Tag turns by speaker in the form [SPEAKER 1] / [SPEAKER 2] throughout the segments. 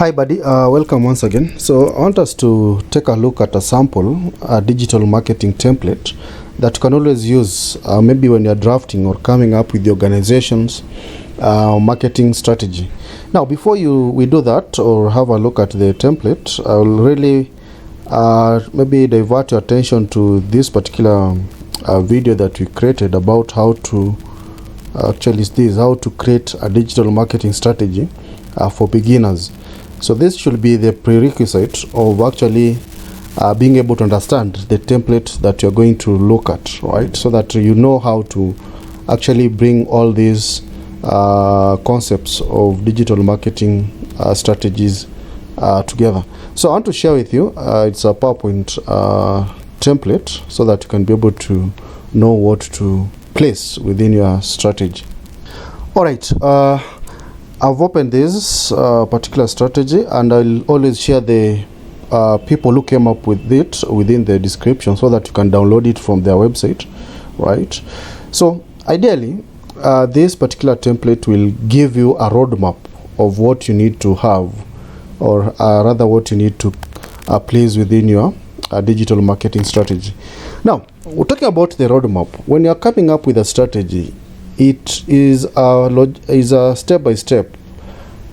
[SPEAKER 1] Hi buddy, welcome once again. So I want us to take a look at a sample digital marketing template that you can always use maybe when you're drafting or coming up with the organization's marketing strategy. Now before we do that or have a look at the template, I will really maybe divert your attention to this particular video that we created about how to how to create a digital marketing strategy for beginners. So this should be the prerequisite of actually being able to understand the template that you're going to look at, right? So that you know how to actually bring all these concepts of digital marketing strategies together. So I want to share with you, it's a PowerPoint template so that you can be able to know what to place within your strategy. All right. I've opened this particular strategy, and I'll always share the people who came up with it within the description so that you can download it from their website, right? So ideally, this particular template will give you a roadmap of what you need to have, or rather what you need to place within your digital marketing strategy. Now, we're talking about the roadmap. When you're coming up with a strategy, it is a step-by-step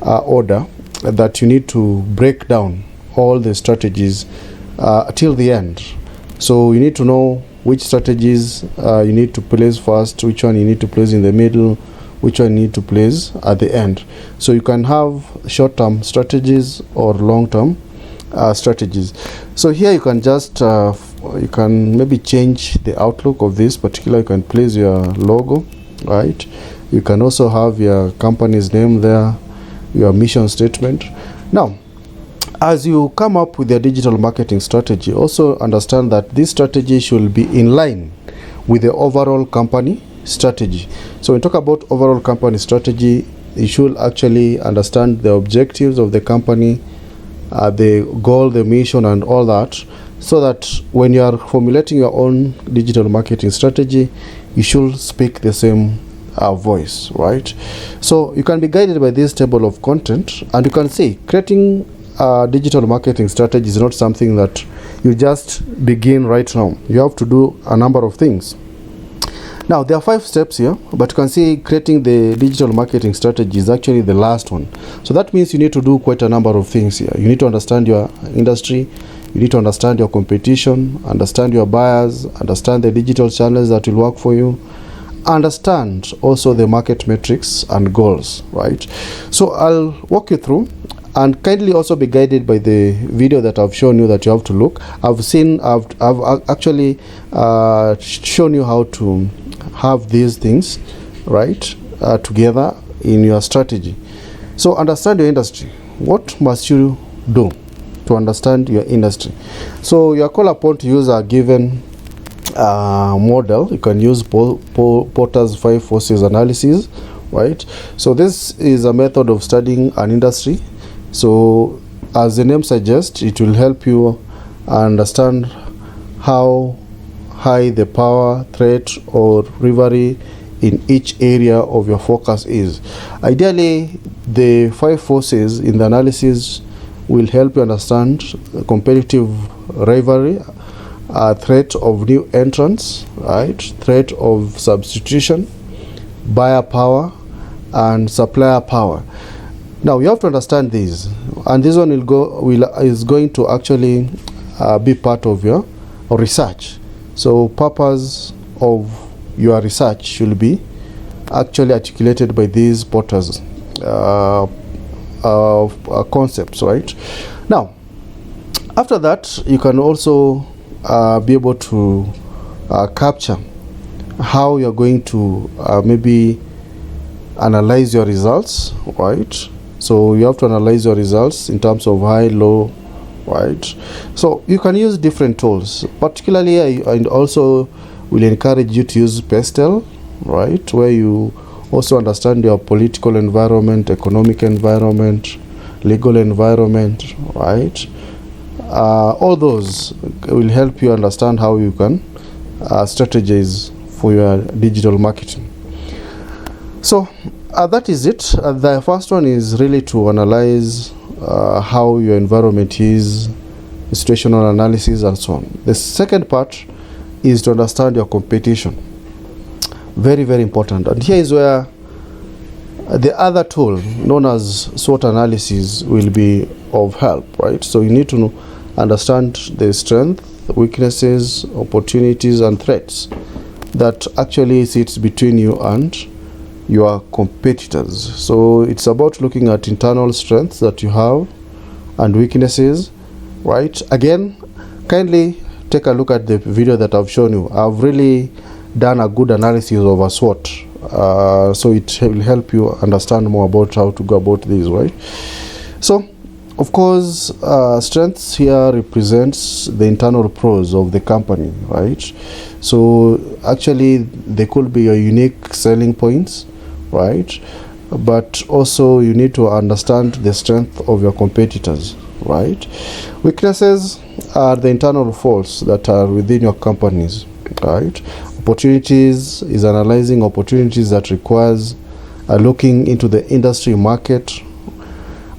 [SPEAKER 1] order that you need to break down all the strategies till the end. So you need to know which strategies you need to place first, which one you need to place in the middle, which one you need to place at the end. So you can have short-term strategies or long-term strategies. So here you can just you can maybe change the outlook of this particular. You can place your logo, right? You can also have your company's name there, your mission statement. Now, as you come up with your digital marketing strategy, also understand that this strategy should be in line with the overall company strategy. So when we talk about overall company strategy, you should actually understand the objectives of the company, the goal, the mission, and all that, so that when you are formulating your own digital marketing strategy, you should speak the same voice, right? So you can be guided by this table of content, and you can see creating a digital marketing strategy is not something that you just begin right now. You have to do a number of things. Now there are 5 steps here, but you can see creating the digital marketing strategy is actually the last one. So that means you need to do quite a number of things here. You need to understand your industry, you need to understand your competition, understand your buyers, understand the digital channels that will work for you, understand also the market metrics and goals, right? So I'll walk you through, and kindly also be guided by the video that I've shown you that you have to look. I've actually shown you how to have these things right together in your strategy. So understand your industry. What must you do to understand your industry? So you're called upon to use a given model. You can use Porter's 5 forces analysis, right? So this is a method of studying an industry. So as the name suggests, it will help you understand how high the power, threat, or rivalry in each area of your focus is. Ideally, the 5 forces in the analysis will help you understand competitive rivalry, threat of new entrants, right? Threat of substitution, buyer power, and supplier power. Now you have to understand these, and this one is going to actually be part of your research. So purpose of your research should be actually articulated by these Porter's concepts, right? Now, after that, you can also be able to capture how you're going to maybe analyze your results, right? So you have to analyze your results in terms of high, low, right? So you can use different tools. Particularly, I also will encourage you to use Pastel, right? Where you also understand your political environment, economic environment, legal environment, right? All those will help you understand how you can strategize for your digital marketing. So that is it. The first one is really to analyze how your environment is, situational analysis, and so on. The second part is to understand your competition. Very, very important. And here is where the other tool known as SWOT analysis will be of help, right? So you need to understand the strength, weaknesses, opportunities, and threats that actually sits between you and your competitors. So it's about looking at internal strengths that you have and weaknesses, right? Again, kindly take a look at the video that I've shown you. I've really done a good analysis of a SWOT, so it will help you understand more about how to go about this, right? So of course, strengths here represents the internal pros of the company, right? So actually they could be your unique selling points, right? But also you need to understand the strength of your competitors, right? Weaknesses are the internal faults that are within your companies, right? Opportunities is analyzing opportunities that requires looking into the industry market,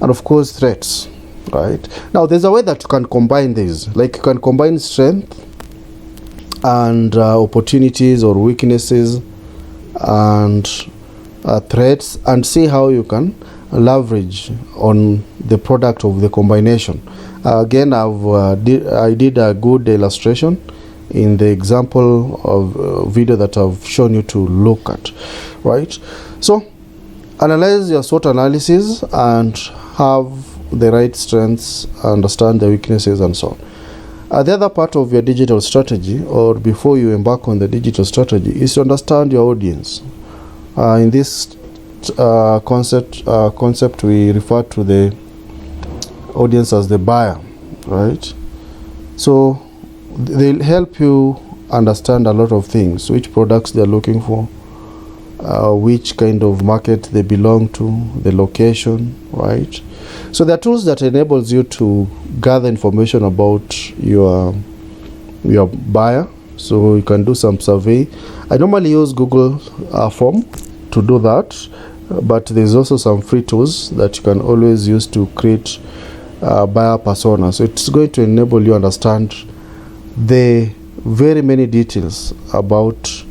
[SPEAKER 1] and of course threats, right? Now there's a way that you can combine these, like you can combine strength and opportunities or weaknesses and threats, and see how you can leverage on the product of the combination. Again, I did a good illustration in the example of video that I've shown you to look at, right? So analyze your SWOT analysis and have the right strengths, understand the weaknesses, and so on. The other part of your digital strategy, or before you embark on the digital strategy, is to understand your audience. In this concept, we refer to the audience as the buyer, right? So they'll help you understand a lot of things, which products they're looking for, which kind of market they belong to, the location, right? So there are tools that enables you to gather information about your buyer. So you can do some survey. I normally use Google form to do that, but there's also some free tools that you can always use to create buyer persona. So it's going to enable you understand the very many details about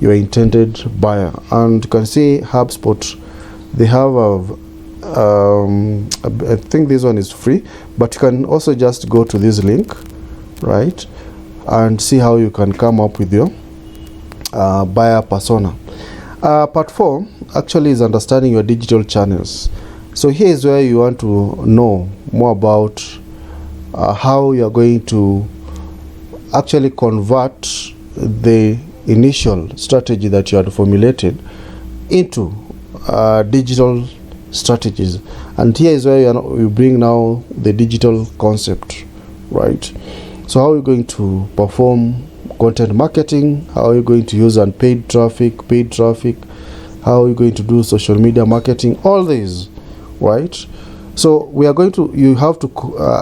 [SPEAKER 1] your intended buyer. And you can see HubSpot, they have I think this one is free, but you can also just go to this link, right, and see how you can come up with your buyer persona. Part 4 actually is understanding your digital channels. So here is where you want to know more about how you are going to actually convert the initial strategy that you had formulated into digital strategies. And here is where you bring now the digital concept, right? So how are you going to perform content marketing? How are you going to use unpaid traffic, paid traffic? How are you going to do social media marketing? All these, right? So we are going to, you have to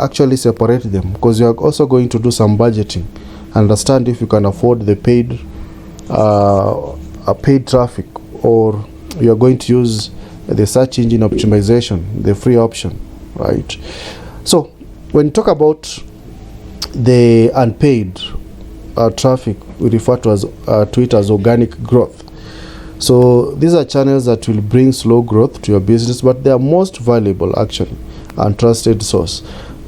[SPEAKER 1] actually separate them, because you are also going to do some budgeting, understand if you can afford the paid traffic, or you are going to use the search engine optimization, the free option, right? So when you talk about the unpaid traffic, we refer to it as organic growth. So these are channels that will bring slow growth to your business, but they are most valuable actually and trusted source.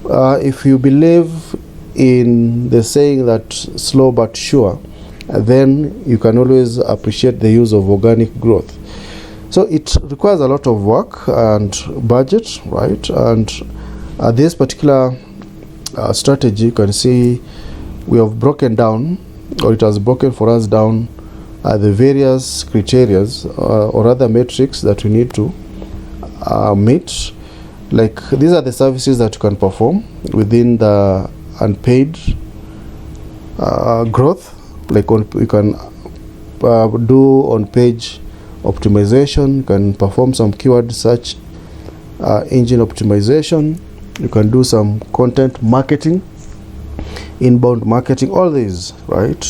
[SPEAKER 1] If you believe in the saying that slow but sure, then you can always appreciate the use of organic growth. So it requires a lot of work and budget, right? And this particular strategy, you can see we have broken down, or it has broken for us down, the various criteria or other metrics that we need to meet. Like these are the services that you can perform within the unpaid growth. Like you can do on-page optimization, you can perform some keyword search engine optimization, you can do some content marketing, inbound marketing, all these, right?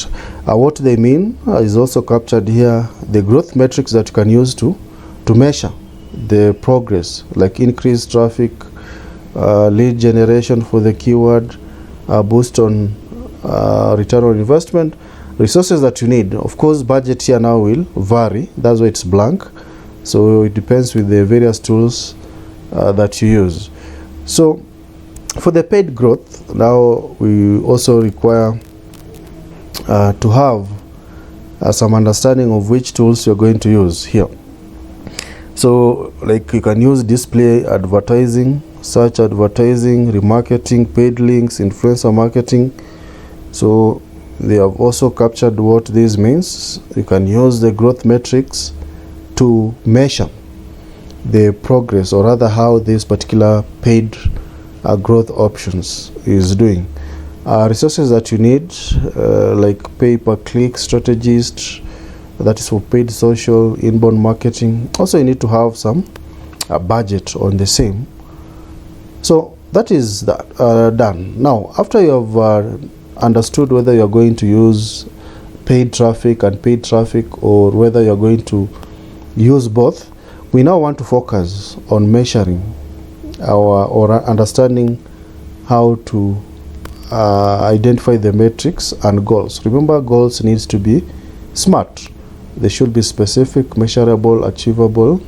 [SPEAKER 1] What they mean is also captured here, the growth metrics that you can use to measure the progress, like increased traffic, lead generation for the keyword, boost on return on investment, resources that you need. Of course, budget here now will vary. That's why it's blank. So it depends with the various tools that you use. So for the paid growth, now we also require to have some understanding of which tools you're going to use here. So like you can use display advertising, search advertising, remarketing, paid links, influencer marketing. So they have also captured what this means. You can use the growth metrics to measure the progress, or rather how this particular paid growth options is doing. Resources that you need, like pay-per-click strategist, that is for paid social, inbound marketing. Also you need to have some budget on the same. So that is that, done. Now after you have understood whether you're going to use paid traffic and paid traffic, or whether you're going to use both, we now want to focus on measuring or understanding how to identify the metrics and goals. Remember, goals needs to be SMART. They should be specific, measurable, achievable,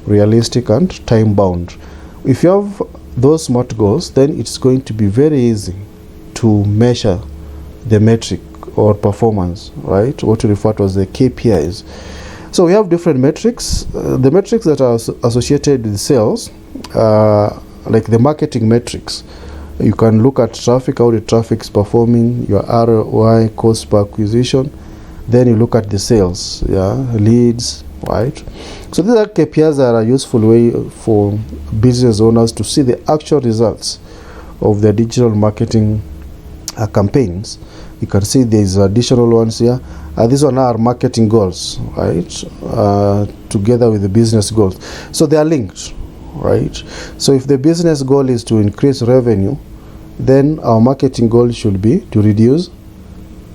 [SPEAKER 1] realistic, and time bound. If you have those SMART goals, then it's going to be very easy to measure the metric or performance, right? What we refer to as the KPIs. So we have different metrics. The metrics that are associated with sales, like the marketing metrics. You can look at traffic, how the traffic is performing, your ROI, cost per acquisition. Then you look at the sales, leads, right? So these are KPIs that are a useful way for business owners to see the actual results of their digital marketing campaigns. You can see there's additional ones here. These one are marketing goals, right? Together with the business goals. So they are linked, right? So if the business goal is to increase revenue, then our marketing goal should be to reduce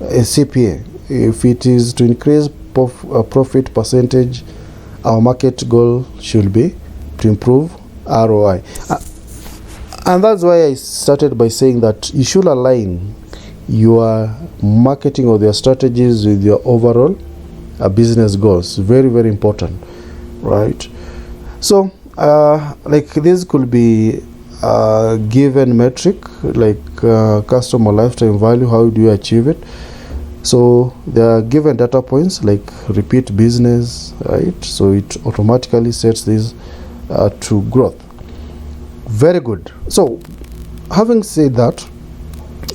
[SPEAKER 1] a CPA. If it is to increase profit percentage, our market goal should be to improve ROI. And that's why I started by saying that you should align your marketing or your strategies with your overall business goals. Very, very important, right? So like this could be a given metric, like customer lifetime value. How do you achieve it? So there are given data points like repeat business, right? So it automatically sets this to growth. Very good. So having said that,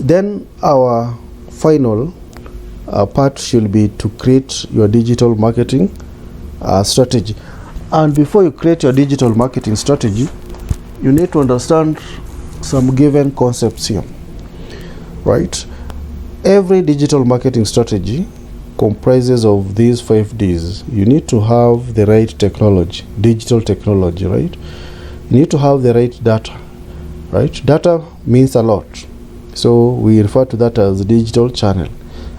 [SPEAKER 1] then our final part should be to create your digital marketing strategy. And before you create your digital marketing strategy, you need to understand some given concepts here, right? Every digital marketing strategy comprises of these 5 Ds. You need to have the right technology, digital technology, right? You need to have the right data, right? Data means a lot. So we refer to that as digital channel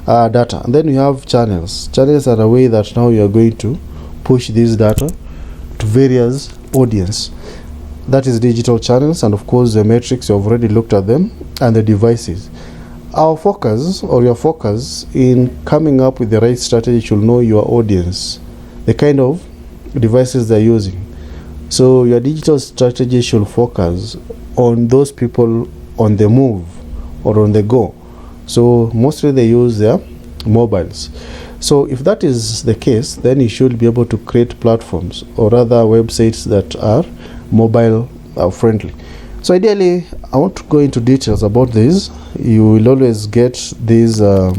[SPEAKER 1] data. And then we have channels. Channels are a way that now you are going to push this data to various audience. That is digital channels, and of course the metrics, you've already looked at them, and the devices. Our focus, or your focus in coming up with the right strategy, should know your audience, the kind of devices they're using. So your digital strategy should focus on those people on the move or on the go. So mostly they use their mobiles. So if that is the case, then you should be able to create platforms or rather websites that are mobile friendly. So ideally, I want to go into details about this. You will always get this a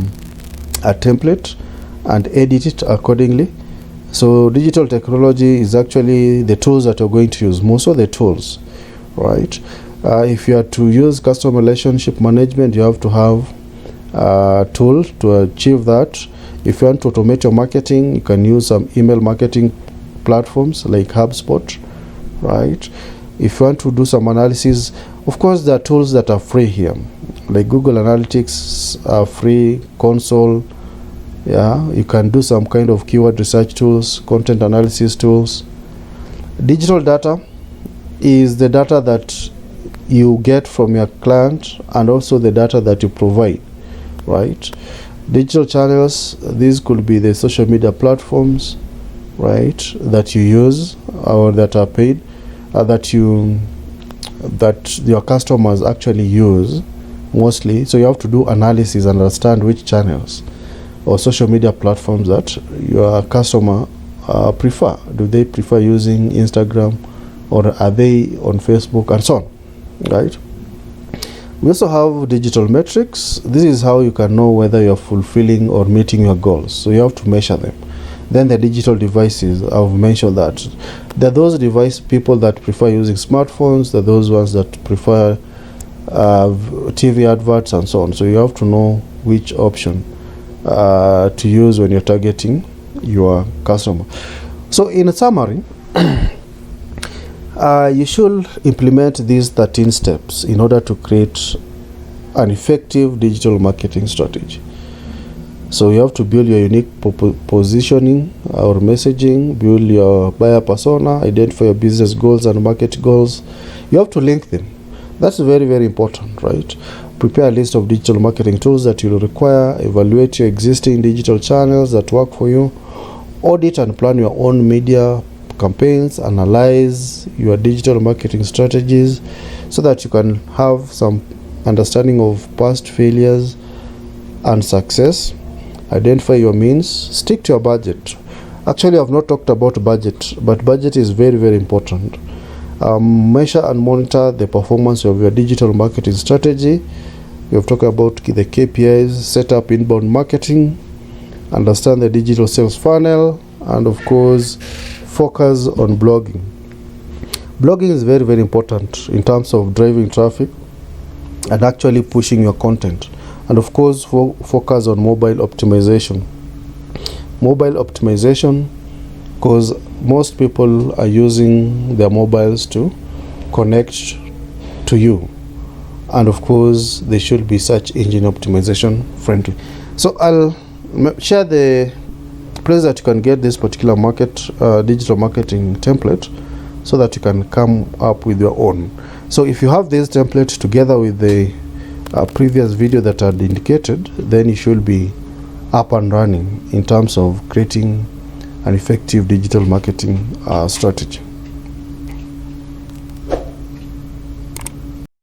[SPEAKER 1] template and edit it accordingly. So digital technology is actually the tools that you're going to use, most of the tools, right? If you are to use customer relationship management, you have to have a tool to achieve that. If you want to automate your marketing, you can use some email marketing platforms like HubSpot, right? If you want to do some analysis, of course there are tools that are free here, like Google Analytics are free, Console. You can do some kind of keyword research tools, content analysis tools. Digital data is the data that you get from your client and also the data that you provide, right? Digital channels, these could be the social media platforms, right, that you use or that are paid, that your customers actually use mostly. So you have to do analysis and understand which channels or social media platforms that your customer prefer. Do they prefer using Instagram, or are they on Facebook, and so on, right? We also have digital metrics. This is how you can know whether you're fulfilling or meeting your goals. So you have to measure them. Then the digital devices, I've mentioned that. There are those device people that prefer using smartphones. There are those ones that prefer TV adverts and so on. So you have to know which option to use when you're targeting your customer. So in a summary, you should implement these 13 steps in order to create an effective digital marketing strategy. So you have to build your unique positioning or messaging, build your buyer persona, identify your business goals and market goals. You have to link them. That's very, very important, right? Prepare a list of digital marketing tools that you'll require. Evaluate your existing digital channels that work for you. Audit and plan your own media campaigns. Analyze your digital marketing strategies so that you can have some understanding of past failures and success. Identify your means. Stick to your budget. Actually, I've not talked about budget, but budget is very, very important. Measure and monitor the performance of your digital marketing strategy. We have talked about the KPIs. Set up inbound marketing. Understand the digital sales funnel, and of course focus on blogging. Blogging is very, very important in terms of driving traffic and actually pushing your content. And of course focus on mobile optimization. Because most people are using their mobiles to connect to you, and of course they should be search engine optimization friendly. So I'll share the place that you can get this particular digital marketing template, so that you can come up with your own. So if you have this template together with the previous video that I had indicated, then you should be up and running in terms of creating an effective digital marketing strategy.